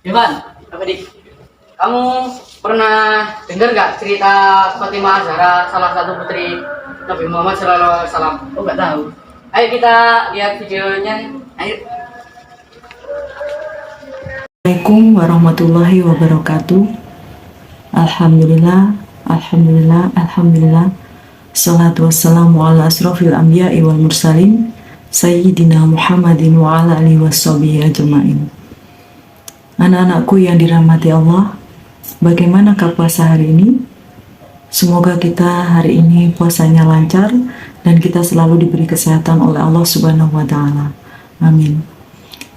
Ivan, apa dik? Kamu pernah dengar nggak cerita Fatimah Zahra, salah satu putri Nabi Muhammad SAW? Oh nggak tahu. Ayo kita lihat videonya. Ayo. Assalamualaikum warahmatullahi wabarakatuh. Alhamdulillah, alhamdulillah, alhamdulillah. Salatu wassalamu ala asrofil anbiya'i wal mursalin Sayyidina Muhammadin wa ala alihi washabihi ajma'in. Anak-anakku yang dirahmati Allah, bagaimanakah puasa hari ini? Semoga kita hari ini puasanya lancar dan kita selalu diberi kesehatan oleh Allah Subhanahu wa Ta'ala. Amin.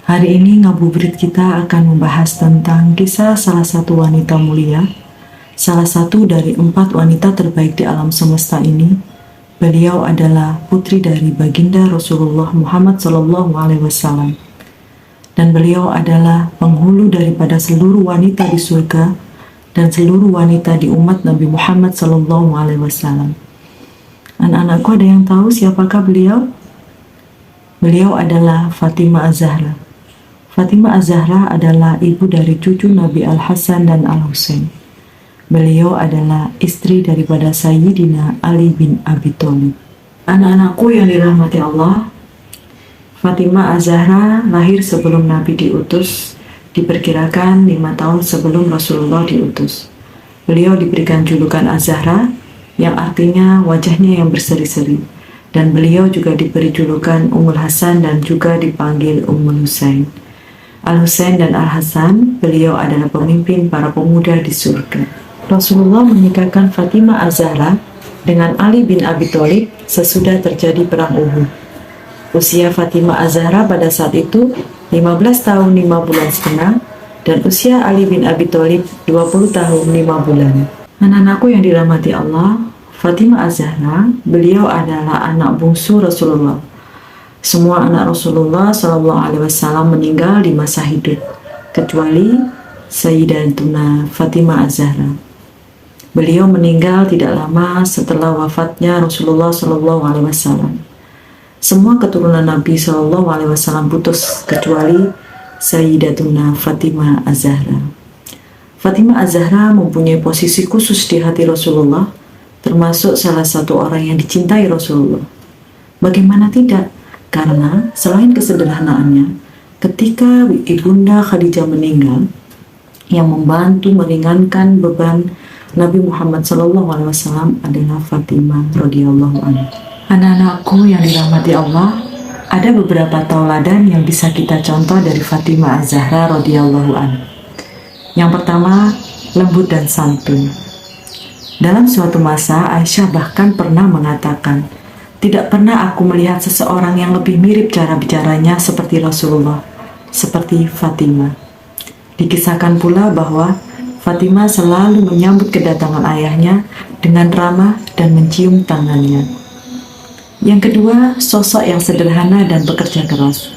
Hari ini ngabuburit kita akan membahas tentang kisah salah satu wanita mulia, salah satu dari 4 wanita terbaik di alam semesta ini. Beliau adalah putri dari baginda Rasulullah Muhammad SAW, dan beliau adalah penghulu daripada seluruh wanita di surga dan seluruh wanita di umat Nabi Muhammad SAW. Anak-anakku, ada yang tahu siapakah beliau? Beliau adalah Fatimah Az-Zahra. Fatimah Az-Zahra adalah ibu dari cucu Nabi Al-Hasan dan Al-Husain. Beliau adalah istri daripada Sayyidina Ali bin Abi Thalib. Anak-anakku yang dirahmati Allah, Fatimah Az-Zahra lahir sebelum Nabi diutus, diperkirakan 5 tahun sebelum Rasulullah diutus. Beliau diberikan julukan Az-Zahra, yang artinya wajahnya yang berseri-seri. Dan beliau juga diberi julukan Ummul Hasan dan juga dipanggil Ummul Husain. Al-Husain dan Al-Hasan, beliau adalah pemimpin para pemuda di surga. Rasulullah menikahkan Fatimah Az-Zahra dengan Ali bin Abi Thalib sesudah terjadi perang Uhud. Usia Fatimah Az-Zahra pada saat itu 15 tahun 5 bulan setengah, dan usia Ali bin Abi Thalib 20 tahun 5 bulan. Anak-anakku yang dirahmati Allah, Fatimah Az-Zahra, beliau adalah anak bungsu Rasulullah. Semua anak Rasulullah SAW meninggal di masa hidup, kecuali Sayyidatuna Fatimah Az-Zahra. Beliau meninggal tidak lama setelah wafatnya Rasulullah SAW. Semua keturunan Nabi SAW putus, kecuali Sayyidatuna Fatimah Az-Zahra. Fatimah Az-Zahra mempunyai posisi khusus di hati Rasulullah, termasuk salah satu orang yang dicintai Rasulullah. Bagaimana tidak? Karena selain kesederhanaannya, ketika Ibunda Khadijah meninggal, yang membantu meringankan beban Nabi Muhammad SAW adalah Fatimah radhiyallahu anha. Anak-anakku yang dirahmati Allah, ada beberapa tauladan yang bisa kita contoh dari Fatimah Az-Zahra radhiyallahu anha. Yang pertama, lembut dan santun. Dalam suatu masa, Aisyah bahkan pernah mengatakan, "Tidak pernah aku melihat seseorang yang lebih mirip cara bicaranya seperti Rasulullah, seperti Fatimah." Dikisahkan pula bahwa Fatimah selalu menyambut kedatangan ayahnya dengan ramah dan mencium tangannya. Yang kedua, sosok yang sederhana dan bekerja keras.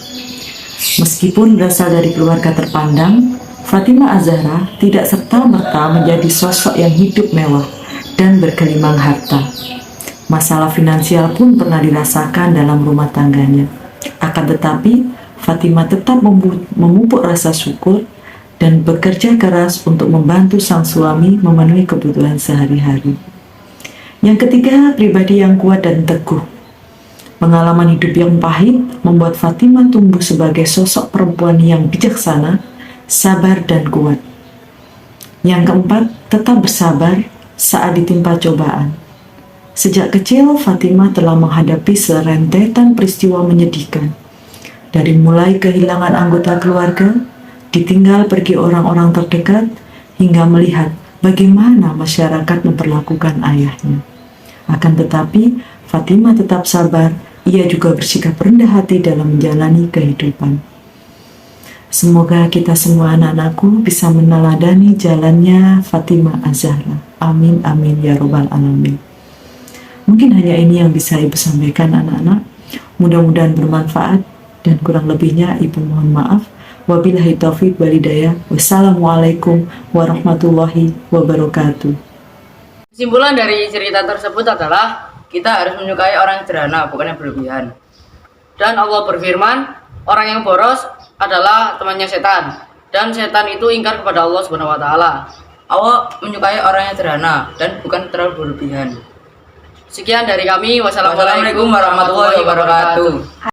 Meskipun berasal dari keluarga terpandang, Fatimah Az-Zahra tidak serta-merta menjadi sosok yang hidup mewah dan bergelimang harta. Masalah finansial pun pernah dirasakan dalam rumah tangganya. Akan tetapi, Fatimah tetap memupuk rasa syukur dan bekerja keras untuk membantu sang suami memenuhi kebutuhan sehari-hari. Yang ketiga, pribadi yang kuat dan teguh. Pengalaman hidup yang pahit membuat Fatimah tumbuh sebagai sosok perempuan yang bijaksana, sabar dan kuat. Yang keempat, tetap bersabar saat ditimpa cobaan. Sejak kecil, Fatimah telah menghadapi serentetan peristiwa menyedihkan. Dari mulai kehilangan anggota keluarga, ditinggal pergi orang-orang terdekat, hingga melihat bagaimana masyarakat memperlakukan ayahnya. Akan tetapi, Fatimah tetap sabar, ia juga bersikap rendah hati dalam menjalani kehidupan. Semoga kita semua anak-anakku bisa meneladani jalannya Fatimah Az-Zahra. Amin, amin, ya robbal alamin. Mungkin hanya ini yang bisa Ibu sampaikan anak-anak. Mudah-mudahan bermanfaat, dan kurang lebihnya Ibu mohon maaf. Wabillahi taufiq wal hidayah. Wassalamualaikum warahmatullahi wabarakatuh. Kesimpulan dari cerita tersebut adalah kita harus menyukai orang yang sederhana, bukan yang berlebihan. Dan Allah berfirman, orang yang boros adalah temannya setan. Dan setan itu ingkar kepada Allah Subhanahu wa taala. Allah menyukai orang yang sederhana dan bukan terlalu berlebihan. Sekian dari kami. Wassalamualaikum warahmatullahi wabarakatuh.